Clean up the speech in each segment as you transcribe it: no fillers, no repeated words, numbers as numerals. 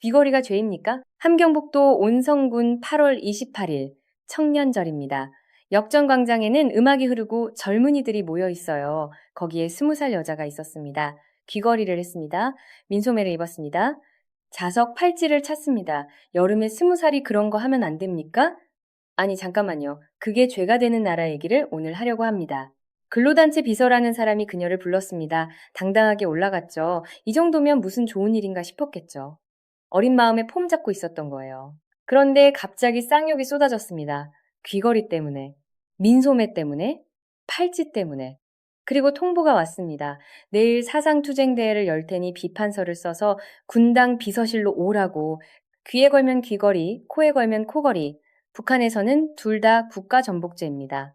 귀걸이가 죄입니까? 함경북도 온성군 8월 28일 청년절입니다. 역전광장에는 음악이 흐르고 젊은이들이 모여 있어요. 거기에 20살 여자가 있었습니다. 귀걸이를 했습니다. 민소매를 입었습니다. 자석 팔찌를 찼습니다. 여름에 20살이 그런 거 하면 안 됩니까? 아니, 잠깐만요. 그게 죄가 되는 나라 얘기를 오늘 하려고 합니다. 근로단체 비서라는 사람이 그녀를 불렀습니다. 당당하게 올라갔죠. 이 정도면 무슨 좋은 일인가 싶었겠죠. 어린 마음에 폼 잡고 있었던 거예요. 그런데 갑자기 쌍욕이 쏟아졌습니다. 귀걸이 때문에, 민소매 때문에, 팔찌 때문에. 그리고 통보가 왔습니다. 내일 사상투쟁대회를 열 테니 비판서를 써서 군당 비서실로 오라고. 귀에 걸면 귀걸이, 코에 걸면 코걸이. 북한에서는 둘 다 국가전복죄입니다.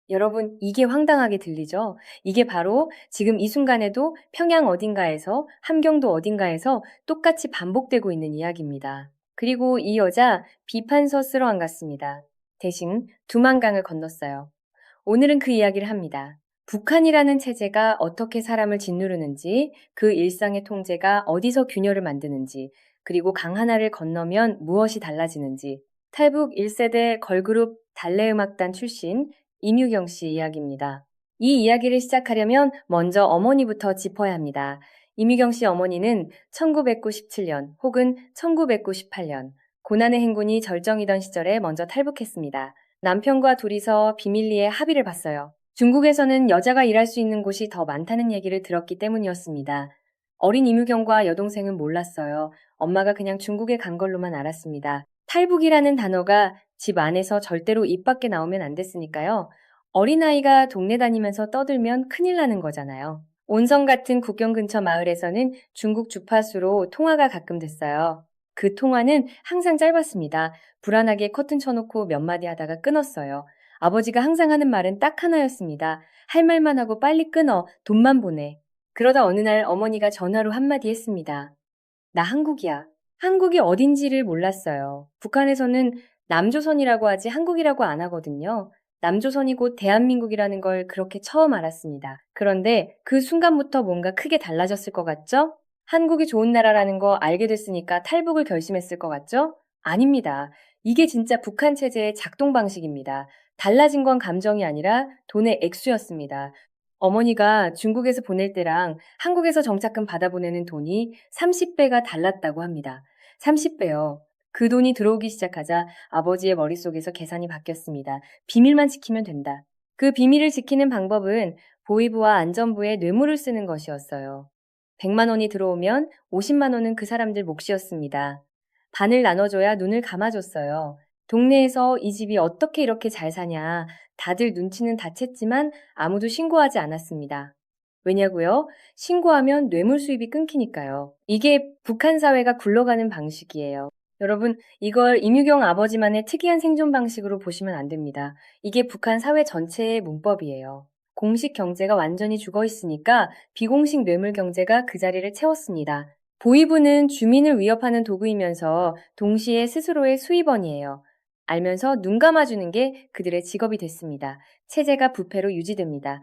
여러분, 이게 황당하게 들리죠? 이게 바로 지금 이 순간에도 평양 어딘가에서, 함경도 어딘가에서 똑같이 반복되고 있는 이야기입니다. 그리고 이 여자 비판서 쓰러 안 갔습니다. 대신 두만강을 건넜어요. 오늘은 그 이야기를 합니다. 북한이라는 체제가 어떻게 사람을 짓누르는지, 그 일상의 통제가 어디서 균열을 만드는지, 그리고 강 하나를 건너면 무엇이 달라지는지, 탈북 1세대 걸그룹 달래음악단 출신 임유경 씨 이야기입니다. 이 이야기를 시작하려면 먼저 어머니부터 짚어야 합니다. 임유경 씨 어머니는 1997년 혹은 1998년 고난의 행군이 절정이던 시절에 먼저 탈북했습니다. 남편과 둘이서 비밀리에 합의를 봤어요. 중국에서는 여자가 일할 수 있는 곳이 더 많다는 얘기를 들었기 때문이었습니다. 어린 임유경과 여동생은 몰랐어요. 엄마가 그냥 중국에 간 걸로만 알았습니다. 탈북이라는 단어가 집 안에서 절대로 입 밖에 나오면 안 됐으니까요. 어린아이가 동네 다니면서 떠들면 큰일 나는 거잖아요. 온성 같은 국경 근처 마을에서는 중국 주파수로 통화가 가끔 됐어요. 그 통화는 항상 짧았습니다. 불안하게 커튼 쳐놓고 몇 마디 하다가 끊었어요. 아버지가 항상 하는 말은 딱 하나였습니다. 할 말만 하고 빨리 끊어. 돈만 보내. 그러다 어느 날 어머니가 전화로 한마디 했습니다. 나 한국이야. 한국이 어딘지를 몰랐어요. 북한에서는 남조선이라고 하지 한국이라고 안 하거든요. 남조선이 곧 대한민국이라는 걸 그렇게 처음 알았습니다. 그런데 그 순간부터 뭔가 크게 달라졌을 것 같죠? 한국이 좋은 나라라는 거 알게 됐으니까 탈북을 결심했을 것 같죠? 아닙니다. 이게 진짜 북한 체제의 작동 방식입니다. 달라진 건 감정이 아니라 돈의 액수였습니다. 어머니가 중국에서 보낼 때랑 한국에서 정착금 받아보내는 돈이 30배가 달랐다고 합니다. 30배요. 그 돈이 들어오기 시작하자 아버지의 머릿속에서 계산이 바뀌었습니다. 비밀만 지키면 된다. 그 비밀을 지키는 방법은 보위부와 안전부에 뇌물을 쓰는 것이었어요. 100만 원이 들어오면 50만 원은 그 사람들 몫이었습니다. 반을 나눠줘야 눈을 감아줬어요. 동네에서 이 집이 어떻게 이렇게 잘 사냐. 다들 눈치는 다 챘지만 아무도 신고하지 않았습니다. 왜냐고요? 신고하면 뇌물 수입이 끊기니까요. 이게 북한 사회가 굴러가는 방식이에요. 여러분, 이걸 임유경 아버지만의 특이한 생존 방식으로 보시면 안 됩니다. 이게 북한 사회 전체의 문법이에요. 공식 경제가 완전히 죽어 있으니까 비공식 뇌물 경제가 그 자리를 채웠습니다. 보위부는 주민을 위협하는 도구이면서 동시에 스스로의 수입원이에요. 알면서 눈 감아주는 게 그들의 직업이 됐습니다. 체제가 부패로 유지됩니다.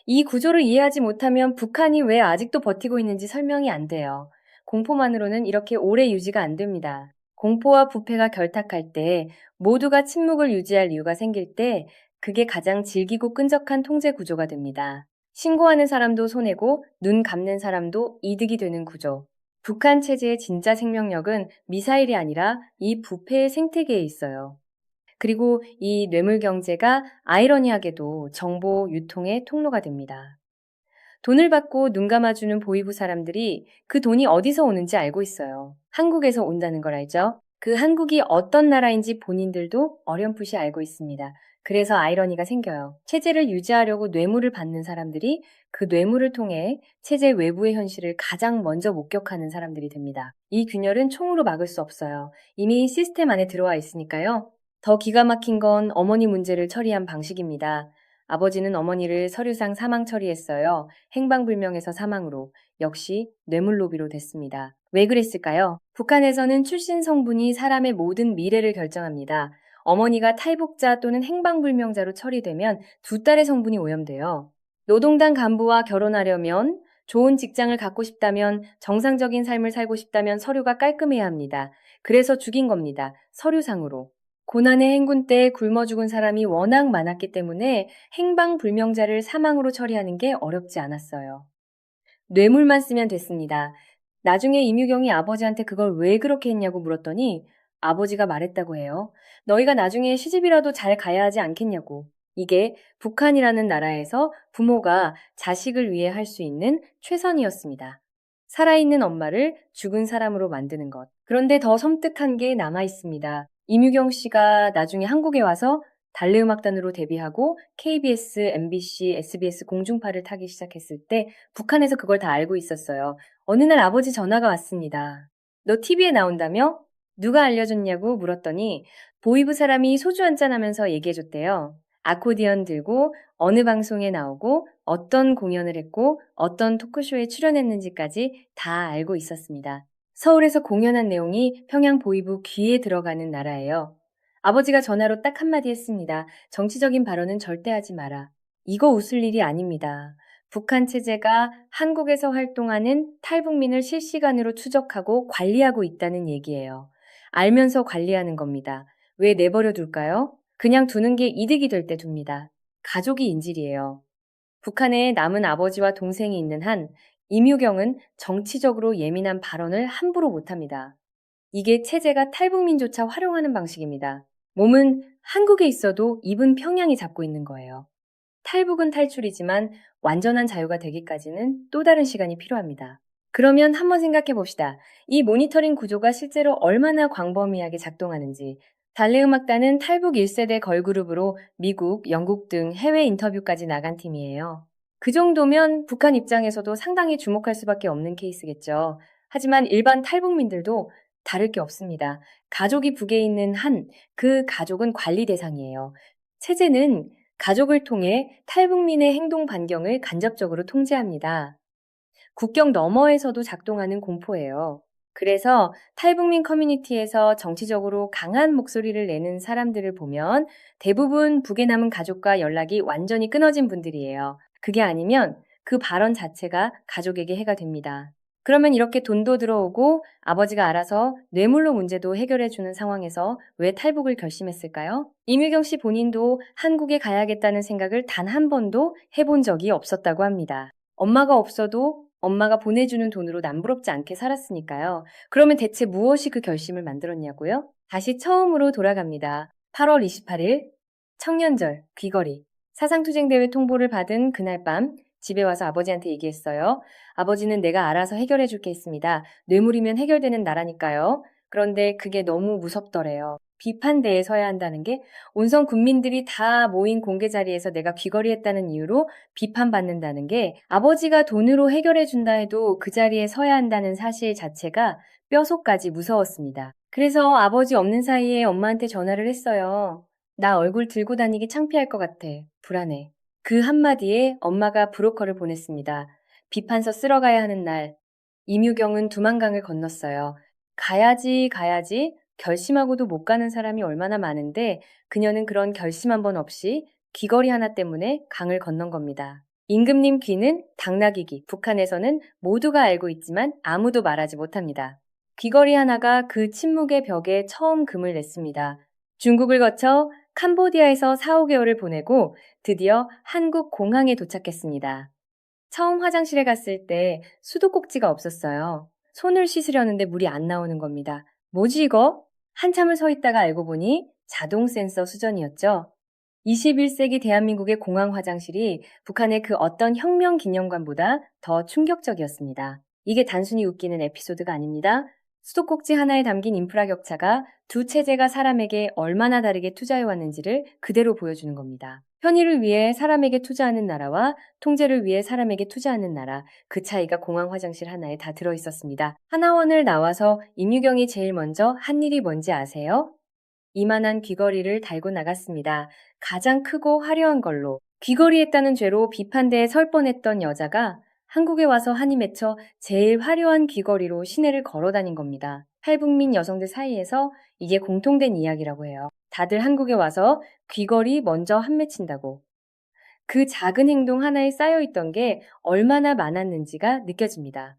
이 구조를 이해하지 못하면 북한이 왜 아직도 버티고 있는지 설명이 안 돼요. 공포만으로는 이렇게 오래 유지가 안 됩니다. 공포와 부패가 결탁할 때, 모두가 침묵을 유지할 이유가 생길 때, 그게 가장 질기고 끈적한 통제 구조가 됩니다. 신고하는 사람도 손해고 눈 감는 사람도 이득이 되는 구조. 북한 체제의 진짜 생명력은 미사일이 아니라 이 부패의 생태계에 있어요. 그리고 이 뇌물 경제가 아이러니하게도 정보 유통의 통로가 됩니다. 돈을 받고 눈 감아주는 보위부 사람들이 그 돈이 어디서 오는지 알고 있어요. 한국에서 온다는 걸 알죠? 그 한국이 어떤 나라인지 본인들도 어렴풋이 알고 있습니다. 그래서 아이러니가 생겨요. 체제를 유지하려고 뇌물을 받는 사람들이 그 뇌물을 통해 체제 외부의 현실을 가장 먼저 목격하는 사람들이 됩니다. 이 균열은 총으로 막을 수 없어요. 이미 시스템 안에 들어와 있으니까요. 더 기가 막힌 건 어머니 문제를 처리한 방식입니다. 아버지는 어머니를 서류상 사망 처리했어요. 행방불명에서 사망으로. 역시 뇌물로비로 됐습니다. 왜 그랬을까요? 북한에서는 출신 성분이 사람의 모든 미래를 결정합니다. 어머니가 탈북자 또는 행방불명자로 처리되면 두 딸의 성분이 오염돼요. 노동당 간부와 결혼하려면 좋은 직장을 갖고 싶다면, 정상적인 삶을 살고 싶다면 서류가 깔끔해야 합니다. 그래서 죽인 겁니다. 서류상으로. 고난의 행군 때 굶어 죽은 사람이 워낙 많았기 때문에 행방불명자를 사망으로 처리하는 게 어렵지 않았어요. 뇌물만 쓰면 됐습니다. 나중에 임유경이 아버지한테 그걸 왜 그렇게 했냐고 물었더니 아버지가 말했다고 해요. 너희가 나중에 시집이라도 잘 가야 하지 않겠냐고. 이게 북한이라는 나라에서 부모가 자식을 위해 할 수 있는 최선이었습니다. 살아있는 엄마를 죽은 사람으로 만드는 것. 그런데 더 섬뜩한 게 남아 있습니다. 임유경 씨가 나중에 한국에 와서 달래음악단으로 데뷔하고 KBS, MBC, SBS 공중파를 타기 시작했을 때 북한에서 그걸 다 알고 있었어요. 어느 날 아버지 전화가 왔습니다. 너 TV에 나온다며? 누가 알려줬냐고 물었더니 보이부 사람이 소주 한잔 하면서 얘기해줬대요. 아코디언 들고 어느 방송에 나오고 어떤 공연을 했고 어떤 토크쇼에 출연했는지까지 다 알고 있었습니다. 서울에서 공연한 내용이 평양 보이부 귀에 들어가는 나라예요. 아버지가 전화로 딱 한마디 했습니다. 정치적인 발언은 절대 하지 마라. 이거 웃을 일이 아닙니다. 북한 체제가 한국에서 활동하는 탈북민을 실시간으로 추적하고 관리하고 있다는 얘기예요. 알면서 관리하는 겁니다. 왜 내버려 둘까요? 그냥 두는 게 이득이 될 때 둡니다. 가족이 인질이에요. 북한에 남은 아버지와 동생이 있는 한 임유경은 정치적으로 예민한 발언을 함부로 못합니다. 이게 체제가 탈북민조차 활용하는 방식입니다. 몸은 한국에 있어도 입은 평양이 잡고 있는 거예요. 탈북은 탈출이지만 완전한 자유가 되기까지는 또 다른 시간이 필요합니다. 그러면 한번 생각해 봅시다. 이 모니터링 구조가 실제로 얼마나 광범위하게 작동하는지. 달래음악단은 탈북 1세대 걸그룹으로 미국, 영국 등 해외 인터뷰까지 나간 팀이에요. 그 정도면 북한 입장에서도 상당히 주목할 수밖에 없는 케이스겠죠. 하지만 일반 탈북민들도 다를 게 없습니다. 가족이 북에 있는 한 그 가족은 관리 대상이에요. 체제는 가족을 통해 탈북민의 행동 반경을 간접적으로 통제합니다. 국경 너머에서도 작동하는 공포예요. 그래서 탈북민 커뮤니티에서 정치적으로 강한 목소리를 내는 사람들을 보면 대부분 북에 남은 가족과 연락이 완전히 끊어진 분들이에요. 그게 아니면 그 발언 자체가 가족에게 해가 됩니다. 그러면 이렇게 돈도 들어오고 아버지가 알아서 뇌물로 문제도 해결해주는 상황에서 왜 탈북을 결심했을까요? 임유경 씨 본인도 한국에 가야겠다는 생각을 단 한 번도 해본 적이 없었다고 합니다. 엄마가 없어도 엄마가 보내주는 돈으로 남부럽지 않게 살았으니까요. 그러면 대체 무엇이 그 결심을 만들었냐고요? 다시 처음으로 돌아갑니다. 8월 28일 청년절 귀걸이 사상투쟁대회 통보를 받은 그날 밤 집에 와서 아버지한테 얘기했어요. 아버지는 내가 알아서 해결해 줄게 했습니다. 뇌물이면 해결되는 나라니까요. 그런데 그게 너무 무섭더래요. 비판대에 서야 한다는 게 온성 국민들이 다 모인 공개 자리에서 내가 귀걸이 했다는 이유로 비판받는다는 게 아버지가 돈으로 해결해 준다 해도 그 자리에 서야 한다는 사실 자체가 뼛속까지 무서웠습니다. 그래서 아버지 없는 사이에 엄마한테 전화를 했어요. 나 얼굴 들고 다니기 창피할 것 같아. 불안해. 그 한마디에 엄마가 브로커를 보냈습니다. 비판서 쓸어 가야 하는 날, 임유경은 두만강을 건넜어요. 가야지 결심하고도 못 가는 사람이 얼마나 많은데 그녀는 그런 결심 한 번 없이 귀걸이 하나 때문에 강을 건넌 겁니다. 임금님 귀는 당나귀 귀. 북한에서는 모두가 알고 있지만 아무도 말하지 못합니다. 귀걸이 하나가 그 침묵의 벽에 처음 금을 냈습니다. 중국을 거쳐 캄보디아에서 4, 5개월을 보내고 드디어 한국 공항에 도착했습니다. 처음 화장실에 갔을 때 수도꼭지가 없었어요. 손을 씻으려는데 물이 안 나오는 겁니다. 뭐지 이거? 한참을 서 있다가 알고 보니 자동 센서 수전이었죠. 21세기 대한민국의 공항 화장실이 북한의 그 어떤 혁명 기념관보다 더 충격적이었습니다. 이게 단순히 웃기는 에피소드가 아닙니다. 수도꼭지 하나에 담긴 인프라 격차가 두 체제가 사람에게 얼마나 다르게 투자해왔는지를 그대로 보여주는 겁니다. 편의를 위해 사람에게 투자하는 나라와 통제를 위해 사람에게 투자하는 나라, 그 차이가 공항 화장실 하나에 다 들어있었습니다. 하나원을 나와서 임유경이 제일 먼저 한 일이 뭔지 아세요? 이만한 귀걸이를 달고 나갔습니다. 가장 크고 화려한 걸로. 귀걸이 했다는 죄로 비판대에 설 뻔했던 여자가 한국에 와서 한이 맺혀 제일 화려한 귀걸이로 시내를 걸어 다닌 겁니다. 탈북민 여성들 사이에서 이게 공통된 이야기라고 해요. 다들 한국에 와서 귀걸이 먼저 한 맺힌다고. 그 작은 행동 하나에 쌓여있던 게 얼마나 많았는지가 느껴집니다.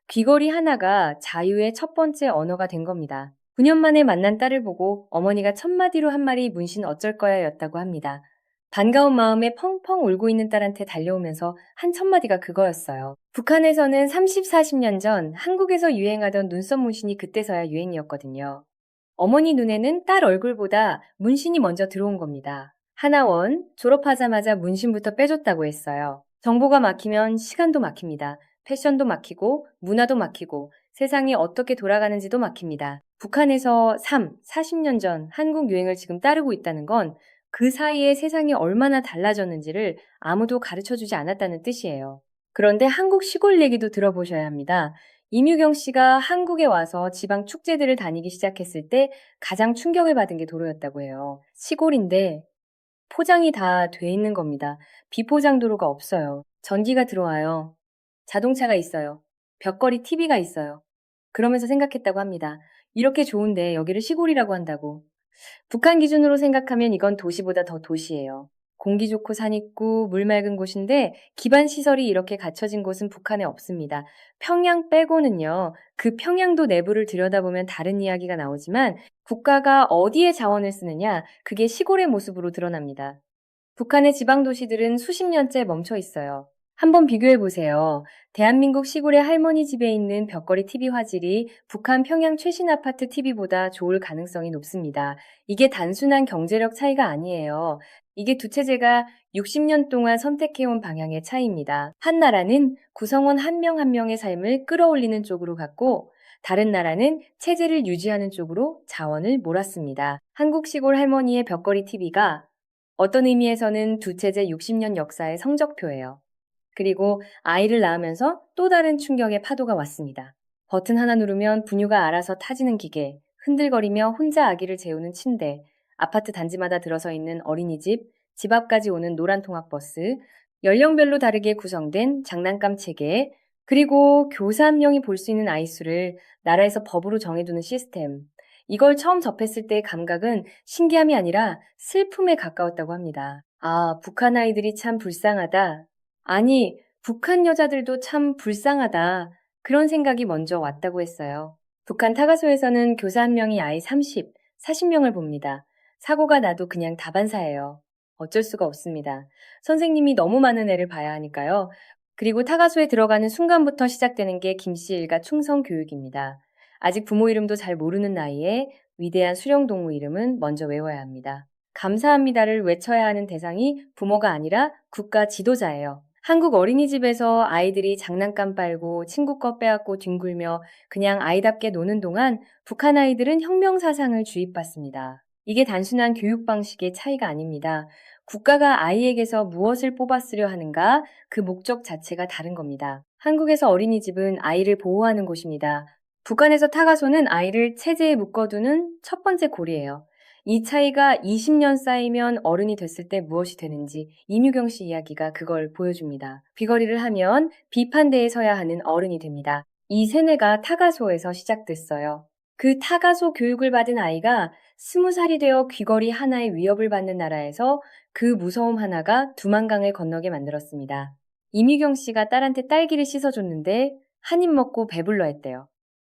귀걸이 하나가 자유의 첫 번째 언어가 된 겁니다. 9년 만에 만난 딸을 보고 어머니가 첫마디로 한 말이 문신 어쩔 거야 였다고 합니다. 반가운 마음에 펑펑 울고 있는 딸한테 달려오면서 한 첫마디가 그거였어요. 북한에서는 30, 40년 전 한국에서 유행하던 눈썹 문신이 그때서야 유행이었거든요. 어머니 눈에는 딸 얼굴보다 문신이 먼저 들어온 겁니다. 하나원, 졸업하자마자 문신부터 빼줬다고 했어요. 정보가 막히면 시간도 막힙니다. 패션도 막히고 문화도 막히고 세상이 어떻게 돌아가는지도 막힙니다. 북한에서 3, 40년 전 한국 유행을 지금 따르고 있다는 건 그 사이에 세상이 얼마나 달라졌는지를 아무도 가르쳐주지 않았다는 뜻이에요. 그런데 한국 시골 얘기도 들어보셔야 합니다. 임유경 씨가 한국에 와서 지방 축제들을 다니기 시작했을 때 가장 충격을 받은 게 도로였다고 해요. 시골인데 포장이 다 돼 있는 겁니다. 비포장 도로가 없어요. 전기가 들어와요. 자동차가 있어요. 벽걸이 TV가 있어요. 그러면서 생각했다고 합니다. 이렇게 좋은데 여기를 시골이라고 한다고. 북한 기준으로 생각하면 이건 도시보다 더 도시예요. 공기 좋고 산 있고 물 맑은 곳인데 기반 시설이 이렇게 갖춰진 곳은 북한에 없습니다. 평양 빼고는요. 그 평양도 내부를 들여다보면 다른 이야기가 나오지만 국가가 어디에 자원을 쓰느냐 그게 시골의 모습으로 드러납니다. 북한의 지방 도시들은 수십 년째 멈춰 있어요. 한번 비교해 보세요. 대한민국 시골의 할머니 집에 있는 벽걸이 TV 화질이 북한 평양 최신 아파트 TV보다 좋을 가능성이 높습니다. 이게 단순한 경제력 차이가 아니에요. 이게 두 체제가 60년 동안 선택해온 방향의 차이입니다. 한 나라는 구성원 한 명 한 명의 삶을 끌어올리는 쪽으로 갔고 다른 나라는 체제를 유지하는 쪽으로 자원을 몰았습니다. 한국 시골 할머니의 벽걸이 TV가 어떤 의미에서는 두 체제 60년 역사의 성적표예요. 그리고 아이를 낳으면서 또 다른 충격의 파도가 왔습니다. 버튼 하나 누르면 분유가 알아서 타지는 기계, 흔들거리며 혼자 아기를 재우는 침대, 아파트 단지마다 들어서 있는 어린이집, 집 앞까지 오는 노란 통학버스, 연령별로 다르게 구성된 장난감 체계, 그리고 교사 한 명이 볼 수 있는 아이 수를 나라에서 법으로 정해두는 시스템. 이걸 처음 접했을 때의 감각은 신기함이 아니라 슬픔에 가까웠다고 합니다. 아, 북한 아이들이 참 불쌍하다. 아니, 북한 여자들도 참 불쌍하다. 그런 생각이 먼저 왔다고 했어요. 북한 타가소에서는 교사 한 명이 아이 30, 40명을 봅니다. 사고가 나도 그냥 다반사예요. 어쩔 수가 없습니다. 선생님이 너무 많은 애를 봐야 하니까요. 그리고 타가소에 들어가는 순간부터 시작되는 게 김씨 일가 충성 교육입니다. 아직 부모 이름도 잘 모르는 나이에 위대한 수령동무 이름은 먼저 외워야 합니다. 감사합니다를 외쳐야 하는 대상이 부모가 아니라 국가 지도자예요. 한국 어린이집에서 아이들이 장난감 빨고 친구 거 빼앗고 뒹굴며 그냥 아이답게 노는 동안 북한 아이들은 혁명사상을 주입받습니다. 이게 단순한 교육 방식의 차이가 아닙니다. 국가가 아이에게서 무엇을 뽑아쓰려 하는가 그 목적 자체가 다른 겁니다. 한국에서 어린이집은 아이를 보호하는 곳입니다. 북한에서 타가소는 아이를 체제에 묶어두는 첫 번째 고리예요. 이 차이가 20년 쌓이면 어른이 됐을 때 무엇이 되는지 임유경 씨 이야기가 그걸 보여줍니다. 귀걸이를 하면 비판대에 서야 하는 어른이 됩니다. 이 세뇌가 타가소에서 시작됐어요. 그 타가소 교육을 받은 아이가 20살이 되어 귀걸이 하나의 위협을 받는 나라에서 그 무서움 하나가 두만강을 건너게 만들었습니다. 임유경 씨가 딸한테 딸기를 씻어줬는데 한 입 먹고 배불러 했대요.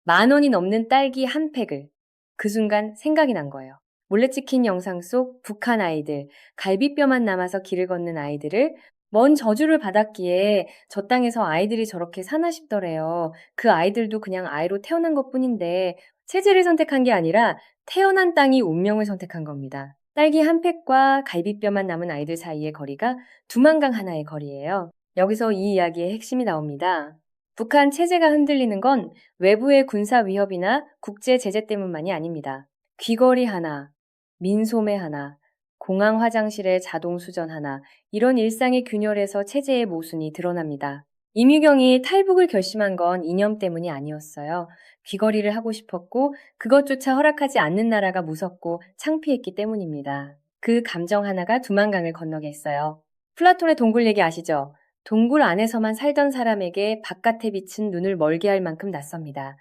10,000원이 넘는 딸기 한 팩을. 그 순간 생각이 난 거예요. 몰래 찍힌 영상 속 북한 아이들, 갈비뼈만 남아서 길을 걷는 아이들을 먼 저주를 받았기에 저 땅에서 아이들이 저렇게 사나 싶더래요. 그 아이들도 그냥 아이로 태어난 것뿐인데 체제를 선택한 게 아니라 태어난 땅이 운명을 선택한 겁니다. 딸기 한 팩과 갈비뼈만 남은 아이들 사이의 거리가 두만강 하나의 거리예요. 여기서 이 이야기의 핵심이 나옵니다. 북한 체제가 흔들리는 건 외부의 군사 위협이나 국제 제재 때문만이 아닙니다. 귀걸이 하나, 민소매 하나, 공항 화장실에 자동 수전 하나, 이런 일상의 균열에서 체제의 모순이 드러납니다. 임유경이 탈북을 결심한 건 이념 때문이 아니었어요. 귀걸이를 하고 싶었고 그것조차 허락하지 않는 나라가 무섭고 창피했기 때문입니다. 그 감정 하나가 두만강을 건너게 했어요. 플라톤의 동굴 얘기 아시죠? 동굴 안에서만 살던 사람에게 바깥에 비친 눈을 멀게 할 만큼 낯섭니다.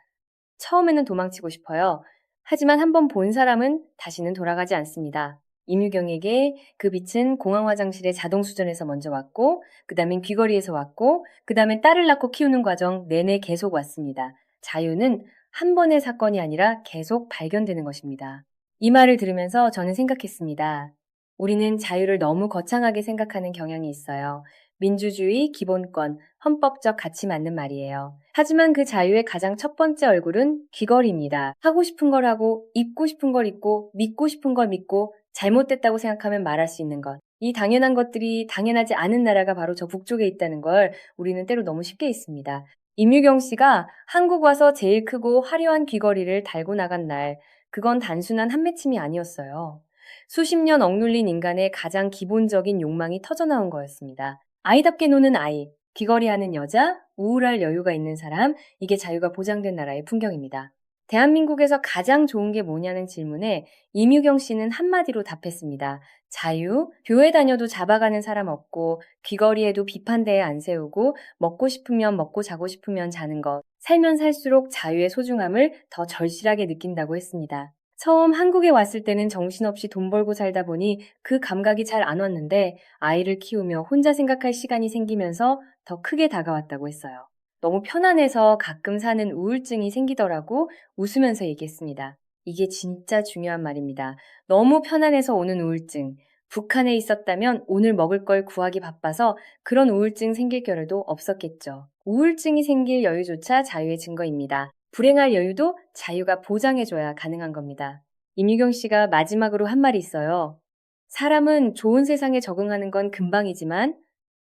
처음에는 도망치고 싶어요. 하지만 한번 본 사람은 다시는 돌아가지 않습니다. 임유경에게 그 빛은 공항 화장실의 자동 수전에서 먼저 왔고, 그 다음엔 귀걸이에서 왔고, 그 다음엔 딸을 낳고 키우는 과정 내내 계속 왔습니다. 자유는 한 번의 사건이 아니라 계속 발견되는 것입니다. 이 말을 들으면서 저는 생각했습니다. 우리는 자유를 너무 거창하게 생각하는 경향이 있어요. 민주주의, 기본권, 헌법적 가치 맞는 말이에요. 하지만 그 자유의 가장 첫 번째 얼굴은 귀걸이입니다. 하고 싶은 걸 하고, 입고 싶은 걸 입고, 믿고 싶은 걸 믿고, 잘못됐다고 생각하면 말할 수 있는 것. 이 당연한 것들이 당연하지 않은 나라가 바로 저 북쪽에 있다는 걸 우리는 때로 너무 쉽게 잊습니다. 임유경 씨가 한국 와서 제일 크고 화려한 귀걸이를 달고 나간 날, 그건 단순한 한맺힘이 아니었어요. 수십 년 억눌린 인간의 가장 기본적인 욕망이 터져나온 거였습니다. 아이답게 노는 아이, 귀걸이하는 여자, 우울할 여유가 있는 사람, 이게 자유가 보장된 나라의 풍경입니다. 대한민국에서 가장 좋은 게 뭐냐는 질문에 임유경 씨는 한마디로 답했습니다. 자유, 교회 다녀도 잡아가는 사람 없고, 귀걸이에도 비판대에 안 세우고, 먹고 싶으면 먹고 자고 싶으면 자는 것, 살면 살수록 자유의 소중함을 더 절실하게 느낀다고 했습니다. 처음 한국에 왔을 때는 정신없이 돈 벌고 살다 보니 그 감각이 잘 안 왔는데 아이를 키우며 혼자 생각할 시간이 생기면서 더 크게 다가왔다고 했어요. 너무 편안해서 가끔 사는 우울증이 생기더라고 웃으면서 얘기했습니다. 이게 진짜 중요한 말입니다. 너무 편안해서 오는 우울증. 북한에 있었다면 오늘 먹을 걸 구하기 바빠서 그런 우울증 생길 겨를도 없었겠죠. 우울증이 생길 여유조차 자유의 증거입니다. 불행할 여유도 자유가 보장해줘야 가능한 겁니다. 임유경 씨가 마지막으로 한 말이 있어요. 사람은 좋은 세상에 적응하는 건 금방이지만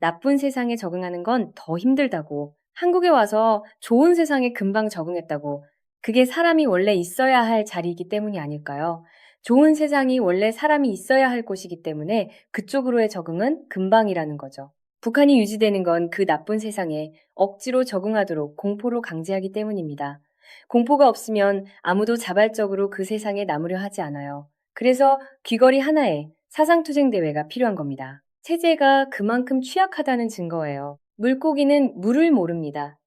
나쁜 세상에 적응하는 건 더 힘들다고. 한국에 와서 좋은 세상에 금방 적응했다고. 그게 사람이 원래 있어야 할 자리이기 때문이 아닐까요? 좋은 세상이 원래 사람이 있어야 할 곳이기 때문에 그쪽으로의 적응은 금방이라는 거죠. 북한이 유지되는 건 그 나쁜 세상에 억지로 적응하도록 공포로 강제하기 때문입니다. 공포가 없으면 아무도 자발적으로 그 세상에 남으려 하지 않아요. 그래서 귀걸이 하나에 사상투쟁 대회가 필요한 겁니다. 체제가 그만큼 취약하다는 증거예요. 물고기는 물을 모릅니다.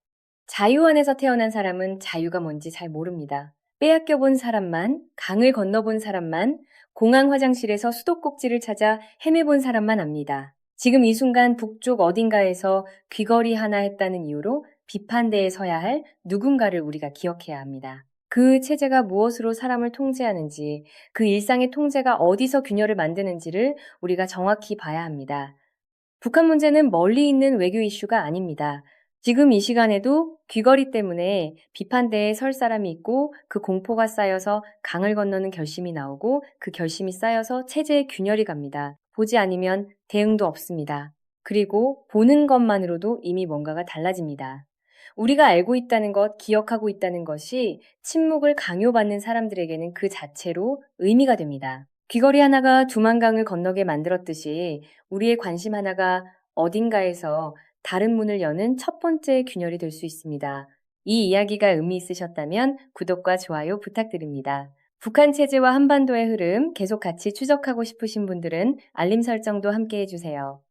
자유 안에서 태어난 사람은 자유가 뭔지 잘 모릅니다. 빼앗겨 본 사람만, 강을 건너본 사람만, 공항 화장실에서 수도꼭지를 찾아 헤매본 사람만 압니다. 지금 이 순간 북쪽 어딘가에서 귀걸이 하나 했다는 이유로 비판대에 서야 할 누군가를 우리가 기억해야 합니다. 그 체제가 무엇으로 사람을 통제하는지, 그 일상의 통제가 어디서 균열을 만드는지를 우리가 정확히 봐야 합니다. 북한 문제는 멀리 있는 외교 이슈가 아닙니다. 지금 이 시간에도 귀걸이 때문에 비판대에 설 사람이 있고 그 공포가 쌓여서 강을 건너는 결심이 나오고 그 결심이 쌓여서 체제의 균열이 갑니다. 보지 않으면 대응도 없습니다. 그리고 보는 것만으로도 이미 뭔가가 달라집니다. 우리가 알고 있다는 것, 기억하고 있다는 것이 침묵을 강요받는 사람들에게는 그 자체로 의미가 됩니다. 귀걸이 하나가 두만강을 건너게 만들었듯이 우리의 관심 하나가 어딘가에서 다른 문을 여는 첫 번째 균열이 될 수 있습니다. 이 이야기가 의미 있으셨다면 구독과 좋아요 부탁드립니다. 북한 체제와 한반도의 흐름 계속 같이 추적하고 싶으신 분들은 알림 설정도 함께 해주세요.